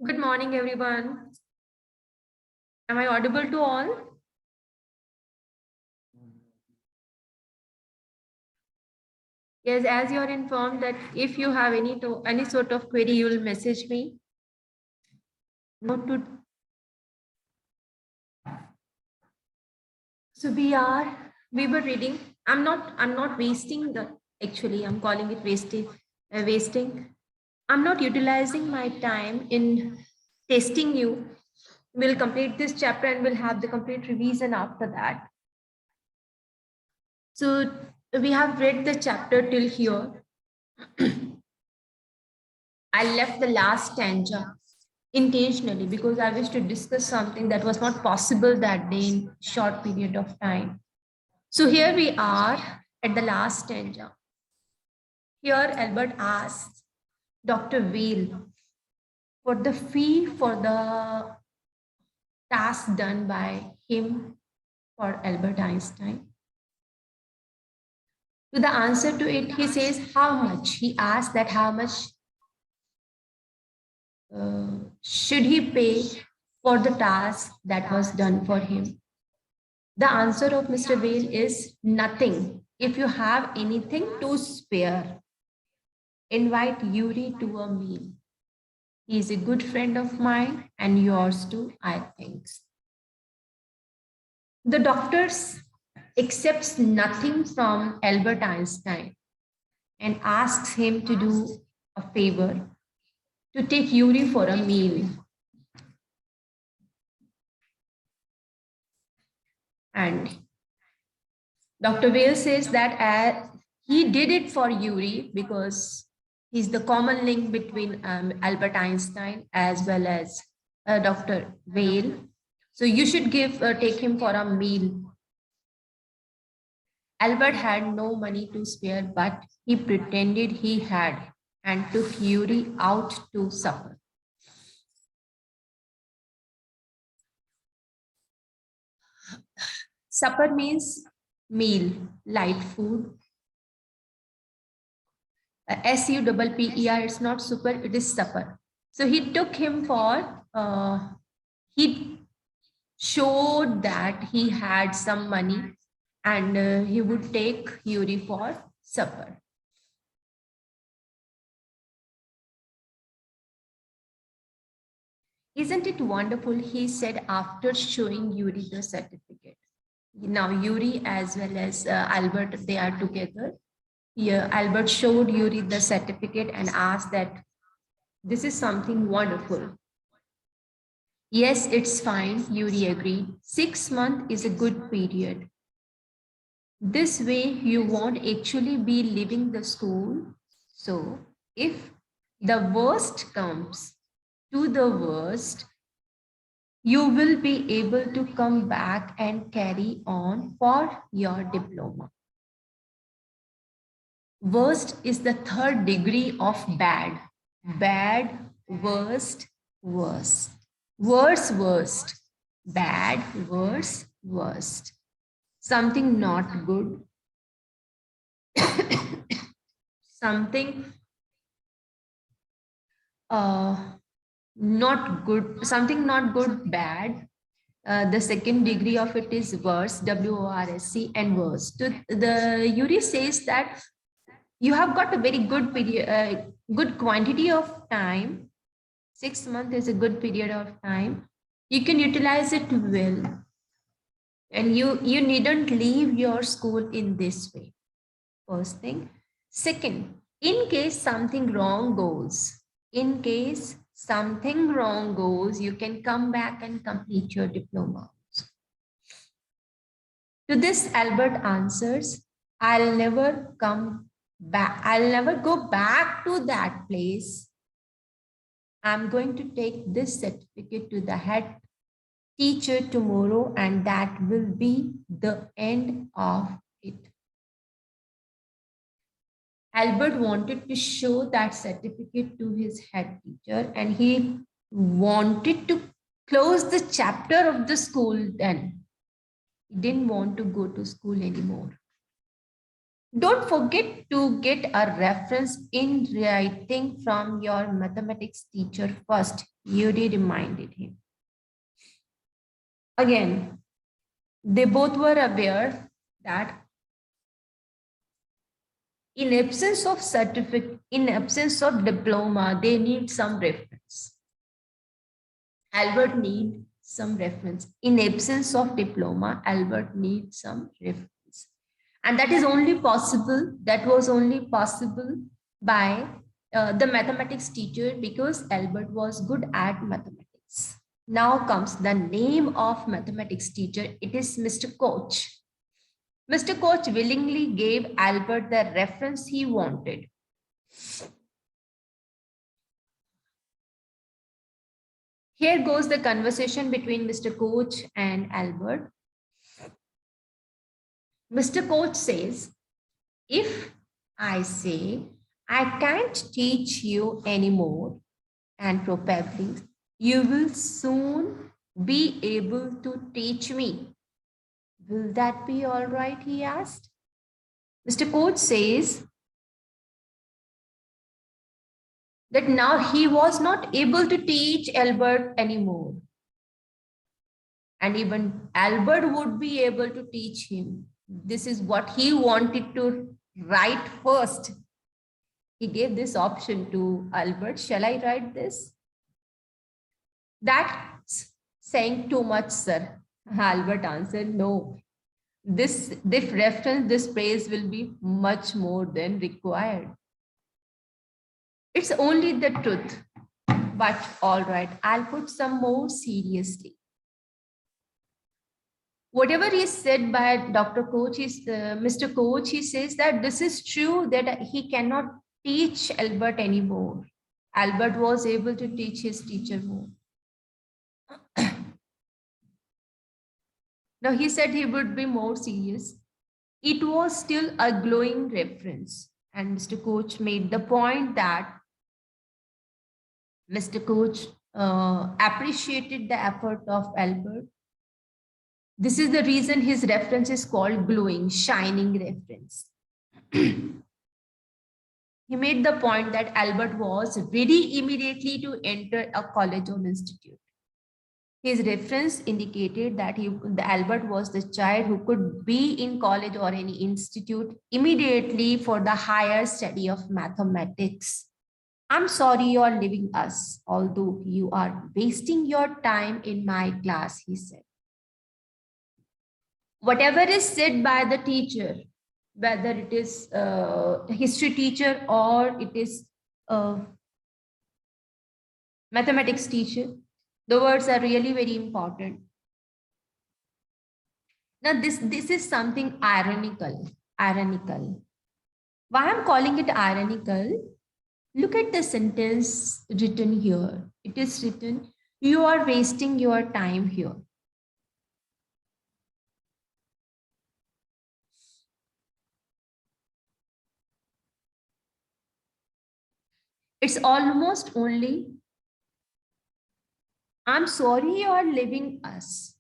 Good morning, everyone. Am I audible to all? Yes, as you're informed that if you have any sort of query, you will message me. Not to. So we were reading. I'm not wasting the. Actually, I'm calling it wasting. I'm not utilizing my time in testing you. We'll complete this chapter and we'll have the complete revision after that. So we have read the chapter till here. I left the last stanza intentionally because I wish to discuss something that was not possible that day in short period of time. So here we are at the last stanza. Here Albert asks Dr. Weil for the fee for the task done by him for Albert Einstein. To the answer to it, he says how much. He asks that how much should he pay for the task that was done for him. The answer of Mr. Weil is nothing. If you have anything to spare, invite Yuri to a meal. He is a good friend of mine and yours too, I think. The doctors accepts nothing from Albert Einstein and asks him to do a favor to take Yuri for a meal. And Dr. Weil says that he did it for Yuri because he's the common link between Albert Einstein as well as Dr. Weil. So you should take him for a meal. Albert had no money to spare, but he pretended he had and took Yuri out to supper. Supper means meal, light food. SUPPER, it's not super, it is supper. So he took him he showed that he had some money and he would take Yuri for supper. Isn't it wonderful? He said after showing Yuri the certificate. Now Yuri as well as Albert, they are together. Yeah, Albert showed Yuri the certificate and asked that this is something wonderful. Yes, it's fine, Yuri agreed. 6 months is a good period. This way, you won't actually be leaving the school. So, if the worst comes to the worst, you will be able to come back and carry on for your diploma. Worst is the third degree of bad. Bad, worst, worst. Worse, worst. Bad, worse, worst. Something not good. Something not good. Something not good, bad. The second degree of it is worse, WORSC, and worse. The Yuri says that you have got a very good period, good quantity of time. 6 months is a good period of time. You can utilize it well, and you needn't leave your school in this way. First thing. Second, in case something wrong goes, in case something wrong goes, you can come back and complete your diploma. To this, Albert answers, I'll never come back. I'll never go back to that place. I'm going to take this certificate to the head teacher tomorrow, and that will be the end of it. Albert wanted to show that certificate to his head teacher, and he wanted to close the chapter of the school then. He didn't want to go to school anymore. Don't forget to get a reference in writing from your mathematics teacher first, Yuri reminded him. Again, they both were aware that in absence of certificate, in absence of diploma, they need some reference. Albert need some reference. In absence of diploma, Albert needs some reference. And that is only possible, that was only possible by the mathematics teacher because Albert was good at mathematics. Now comes the name of mathematics teacher. It is Mr. Koch. Mr. Koch willingly gave Albert the reference he wanted. Here goes the conversation between Mr. Koch and Albert. Mr. Koch says, if I say I can't teach you anymore, and probably you will soon be able to teach me. Will that be all right? He asked. Mr. Koch says that now he was not able to teach Albert anymore. And even Albert would be able to teach him. This is what he wanted to write first. He gave this option to Albert. Shall I write this? That's saying too much, sir. Albert answered, no. This reference, this praise will be much more than required. It's only the truth. But all right, I'll put some more seriously. Whatever is said by Dr. Koch, Mr. Koch, he says that this is true, that he cannot teach Albert anymore. Albert was able to teach his teacher more. Now he said he would be more serious. It was still a glowing reference. And Mr. Koch made the point that Mr. Koch appreciated the effort of Albert. This is the reason his reference is called glowing, shining reference. He made the point that Albert was ready immediately to enter a college or institute. His reference indicated that Albert was the child who could be in college or any institute immediately for the higher study of mathematics. I'm sorry you are leaving us, although you are wasting your time in my class, he said. Whatever is said by the teacher, whether it is a history teacher or it is a mathematics teacher, the words are really very important. Now, this is something ironical. Why I'm calling it ironical? Look at the sentence written here. It is written, you are wasting your time here. It's almost only, I'm sorry you are leaving us,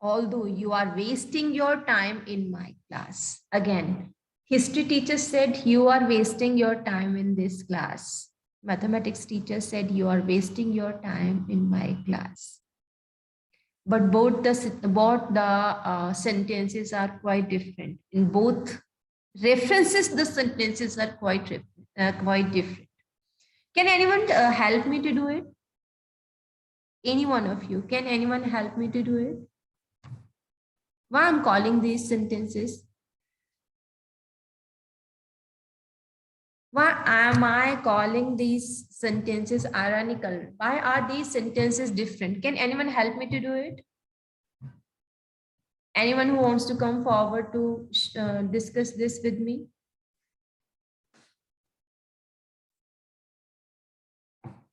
although you are wasting your time in my class. Again, history teacher said you are wasting your time in this class. Mathematics teacher said you are wasting your time in my class. But both the sentences are quite different. In both references, the sentences are quite different. Can anyone help me to do it? Any one of you, can anyone help me to do it? Why I'm calling these sentences? Why am I calling these sentences ironical? Why are these sentences different? Can anyone help me to do it? Anyone who wants to come forward to discuss this with me?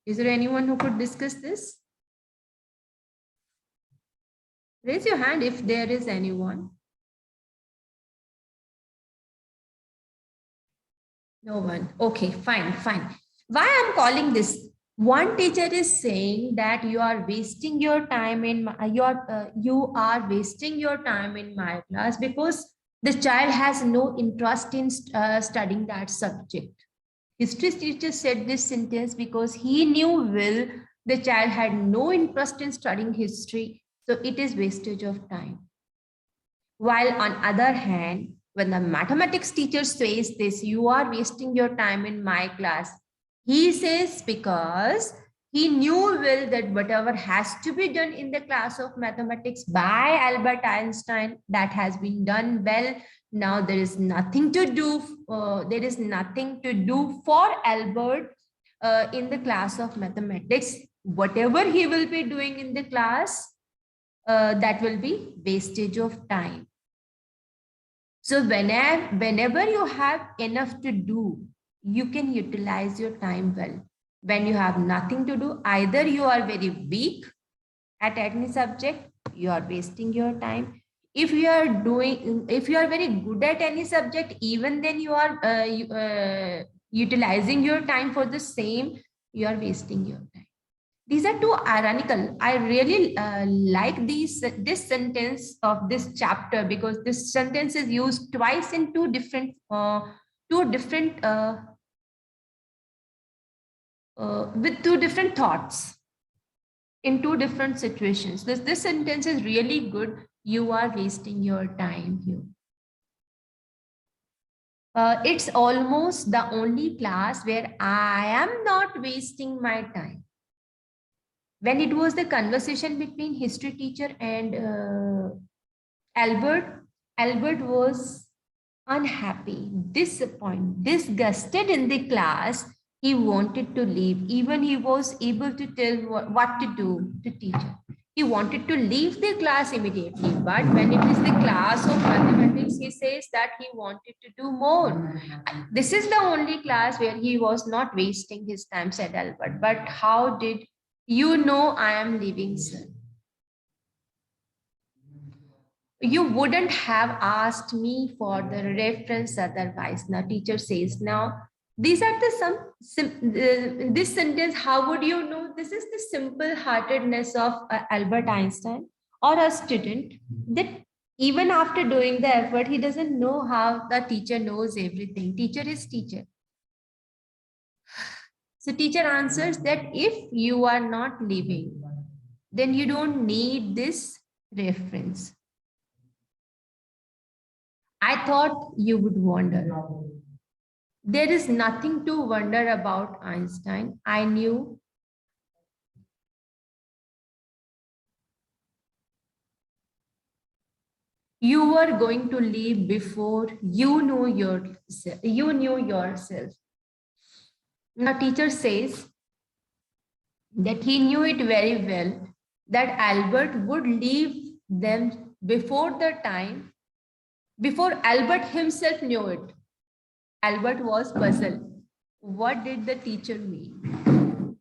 Is there anyone who could discuss this? Raise your hand if there is anyone. No one. Okay, fine. Why I'm calling this? One teacher is saying that you are wasting your time in you are wasting your time in my class because The child has no interest in studying that subject. History teacher said this sentence because he knew well the child had no interest in studying history, so it is wastage of time. While on other hand, when the mathematics teacher says this, you are wasting your time in my class, he says because he knew well that whatever has to be done in the class of mathematics by Albert Einstein, that has been done well. Now there is nothing to do. There is nothing to do for Albert in the class of mathematics. Whatever he will be doing in the class, that will be wastage of time. So whenever you have enough to do, you can utilize your time well. When you have nothing to do, either you are very weak at any subject, you are wasting your time. If you are very good at any subject, even then you are utilizing your time for the same, you are wasting your time. These are too ironical. I really like this sentence of this chapter because this sentence is used twice in two different with two different thoughts in two different situations. This sentence is really good. You are wasting your time here. It's almost the only class where I am not wasting my time. When it was the conversation between history teacher and Albert was unhappy, disappointed, disgusted in the class. He wanted to leave. Even he was able to tell what to do to teacher. He wanted to leave the class immediately. But when it is the class of mathematics, he says that he wanted to do more. This is the only class where he was not wasting his time, said Albert. But how did you know I am leaving, sir? You wouldn't have asked me for the reference otherwise. Now, teacher says, now, these are this sentence, how would you know? This is the simple-heartedness of Albert Einstein or a student that even after doing the effort, he doesn't know how the teacher knows everything. Teacher is teacher. So teacher answers that if you are not leaving, then you don't need this reference. I thought you would wonder. There is nothing to wonder about Einstein. I knew you were going to leave before you knew yourself. Now teacher says that he knew it very well that Albert would leave them before the time, before Albert himself knew it. Albert was puzzled. What did the teacher mean?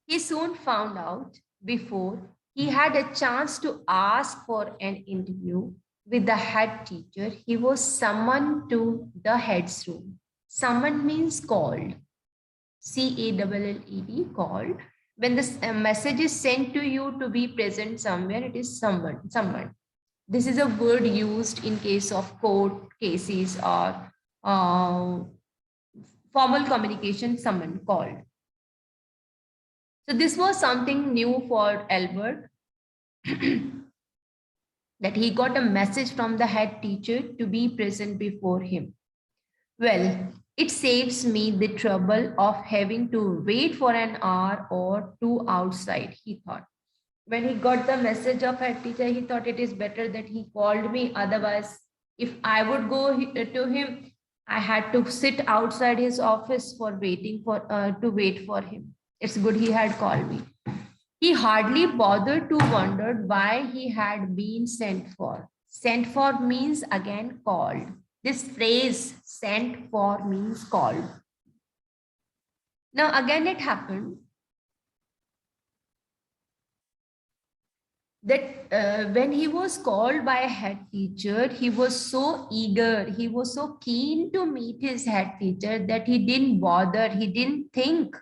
He soon found out before he had a chance to ask for an interview with the head teacher. He was summoned to the head's room. Summoned means called. C-A-L-L-E-D, called. When the message is sent to you to be present somewhere, it is summoned. This is a word used in case of court cases or formal communication, summoned, called. So this was something new for Albert, that he got a message from the head teacher to be present before him. Well, it saves me the trouble of having to wait for an hour or two outside, he thought. When he got the message of head teacher, he thought it is better that he called me. Otherwise, if I would go to him, I had to sit outside his office for waiting for to wait for him. It's good he had called me. He hardly bothered to wonder why he had been sent for. Sent for means again called. This phrase sent for means called. Now again it happened that when he was called by a head teacher, he was so eager, he was so keen to meet his head teacher that he didn't bother, he didn't think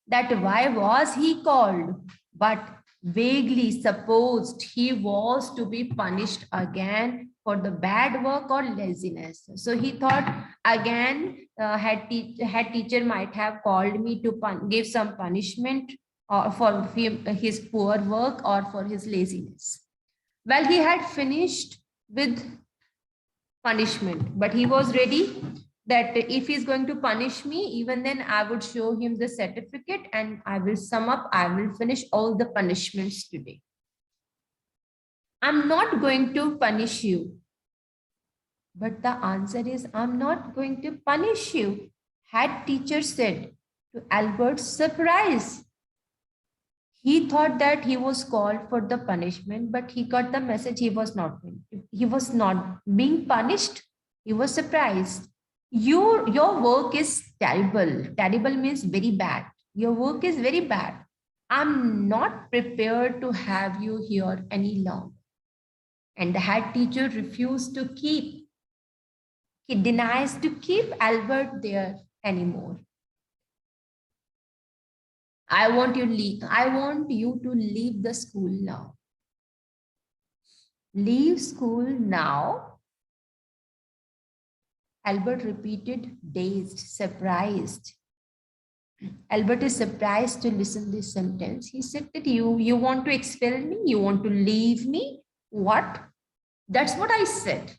that why was he called. But vaguely supposed he was to be punished again for the bad work or laziness. So he thought again, had teacher might have called me to give some punishment or for his poor work or for his laziness. Well, he had finished with punishment, but he was ready that if he's going to punish me, even then I would show him the certificate and I will sum up, I will finish all the punishments today. I'm not going to punish you. But the answer is, I'm not going to punish you, had teacher said, to Albert's surprise. He thought that he was called for the punishment, but he got the message he was not being punished. He was surprised. Your work is terrible. Terrible means very bad. Your work is very bad. I'm not prepared to have you here any longer. And the head teacher refused to keep. He denies to keep Albert there anymore. I want you to leave the school now. Leave school now? Albert repeated, dazed, surprised. Albert is surprised to listen to this sentence. He said that you want to expel me? You want to leave me? What? That's what I said.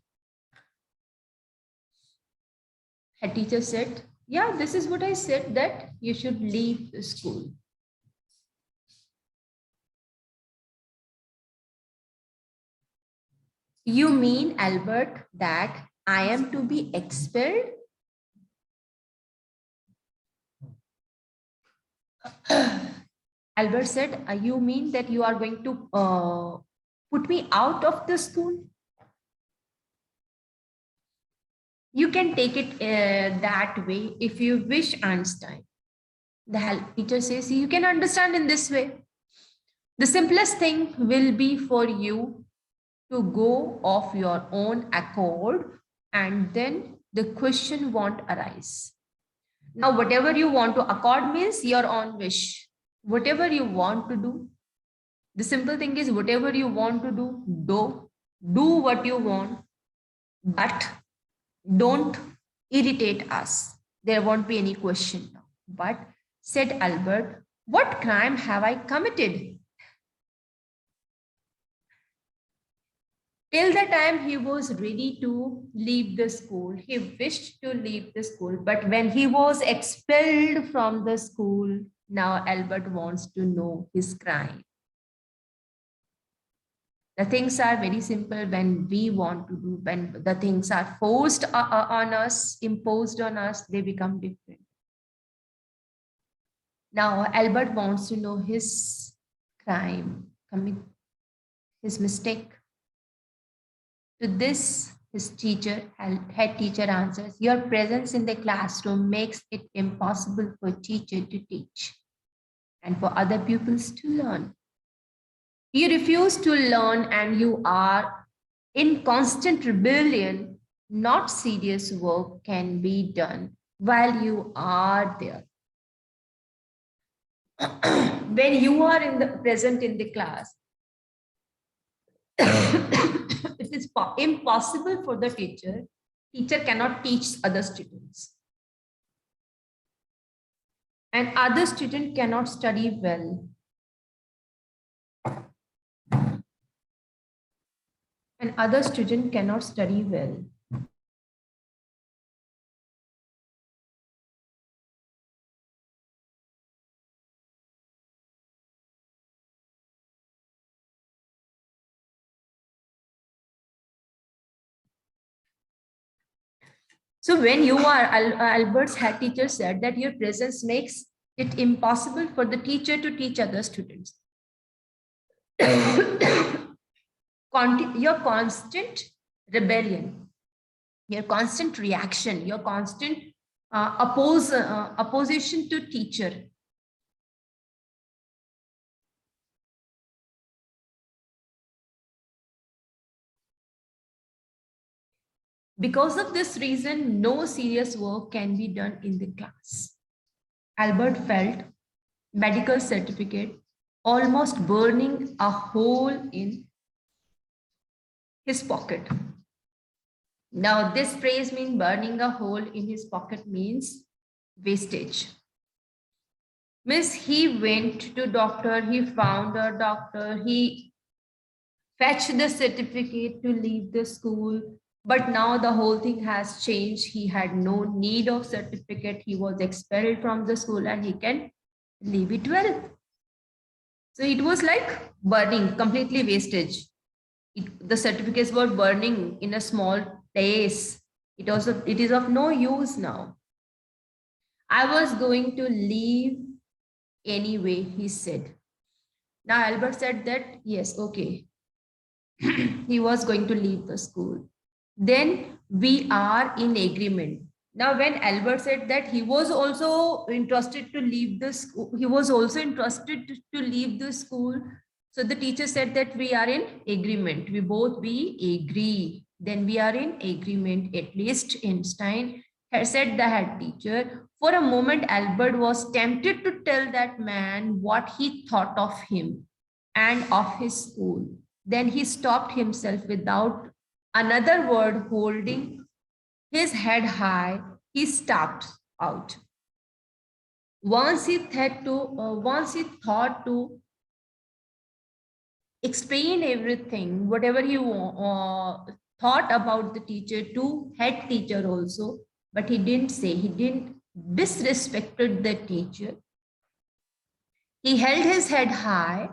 Head teacher said, yeah, this is what I said, that you should leave the school. You mean, Albert, that I am to be expelled? Albert said, you mean that you are going to put me out of the school? You can take it that way if you wish, Einstein. The teacher says, you can understand in this way. The simplest thing will be for you to go of your own accord, and then the question won't arise. Now, whatever you want to accord means your own wish. Whatever you want to do, the simple thing is whatever you want to do what you want, but don't irritate us. There won't be any question now. But, said Albert, what crime have I committed? Till the time he was ready to leave the school, he wished to leave the school. But when he was expelled from the school, now Albert wants to know his crime. The things are very simple when we want to do, when the things are forced on us, imposed on us, they become different. Now, Albert wants to know his crime, his mistake. To this, his head teacher answers, your presence in the classroom makes it impossible for a teacher to teach and for other pupils to learn. You refuse to learn and you are in constant rebellion. Not serious work can be done while you are there. When you are present in the class, it is impossible for the teacher. Teacher cannot teach other students. And other student cannot study well. And other student cannot study well. So when you are, Albert's head teacher said that your presence makes it impossible for the teacher to teach other students. Your constant rebellion, your constant reaction, your constant opposition to teacher. Because of this reason, no serious work can be done in the class. Albert felt medical certificate almost burning a hole in his pocket. Now, this phrase means burning a hole in his pocket means wastage. Miss, he went to doctor, he found a doctor, he fetched the certificate to leave the school. But now the whole thing has changed. He had no need of certificate. He was expelled from the school and he can leave it well. So it was like burning, completely wastage. The certificates were burning in a small place. It is of no use now. I was going to leave anyway, he said. Now Albert said that, yes, okay. He was going to leave the school. Then we are in agreement. Now, when Albert said that he was also interested to leave the school, he was also interested to leave the school. So the teacher said that we are in agreement. We agree. Then we are in agreement. At least Einstein had said the head teacher. For a moment, Albert was tempted to tell that man what he thought of him and of his school. Then he stopped himself without another word, holding his head high. He stepped out. Once he thought to explain everything, whatever he thought about the teacher to head teacher also, but he didn't say, he didn't disrespected the teacher. He held his head high.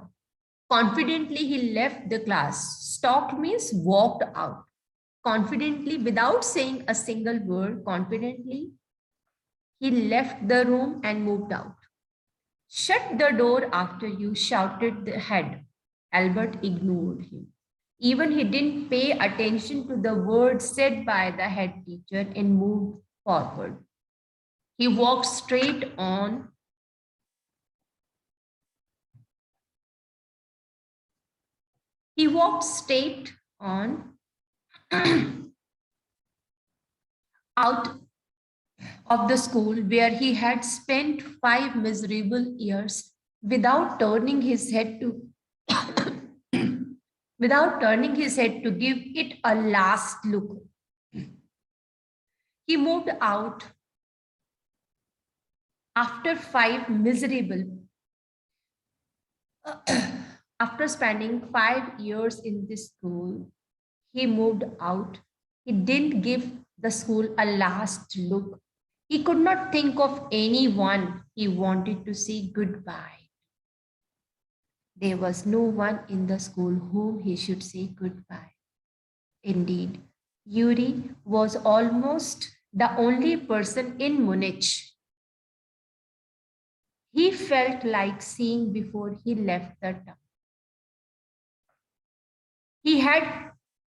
Confidently, he left the class. Stalked means walked out. Confidently, without saying a single word, confidently, he left the room and moved out. Shut the door after you, shouted the head. Albert ignored him. Even he didn't pay attention to the words said by the head teacher and moved forward. He walked straight on. He walked straight on out of the school where he had spent 5 miserable years without turning his head to without turning his head to give it a last look. He moved out after 5 miserable after spending 5 years in this school. He moved out. He didn't give the school a last look. He could not think of anyone he wanted to say goodbye. There was no one in the school whom he should say goodbye. Indeed, Yuri was almost the only person in Munich he felt like seeing before he left the town. He had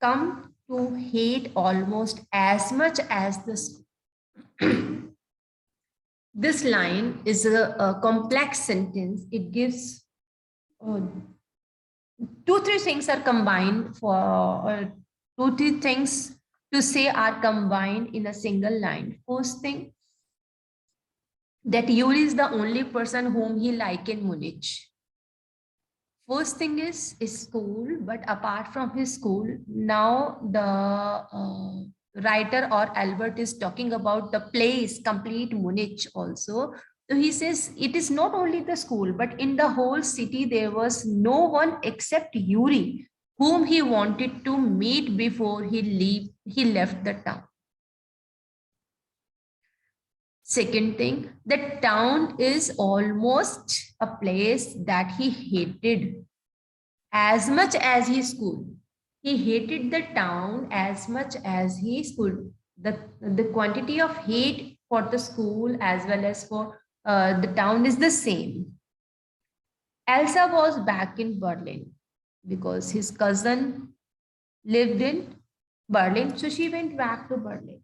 come to hate almost as much as the school. This line is a complex sentence. It gives two, three things are combined for two, three things to say are combined in a single line. First thing, that Yuri is the only person whom he liked in Munich. First thing is school, but apart from his school, now the writer or Albert is talking about the place, complete Munich also. So he says it is not only the school, but in the whole city, there was no one except Yuri, whom he wanted to meet before he left the town. Second thing, the town is almost a place that he hated as much as his school. He hated the town as much as his school. The quantity of hate for the school as well as for the town is the same. Elsa was back in Berlin because his cousin lived in Berlin. So she went back to Berlin.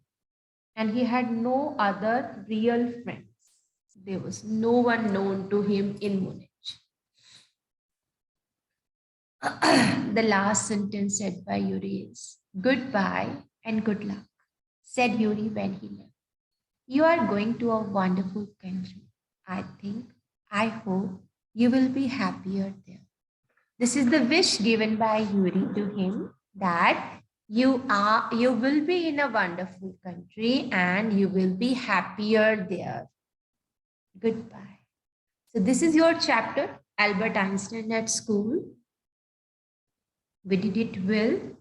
And he had no other real friends. There was no one known to him in Munich. The last sentence said by Yuri is, "Goodbye and good luck," said Yuri when he left. "You are going to a wonderful country. I hope you will be happier there. This is the wish given by Yuri to him, that you will be in a wonderful country and you will be happier there. Goodbye. So this is your chapter, Albert Einstein at school. We did it well.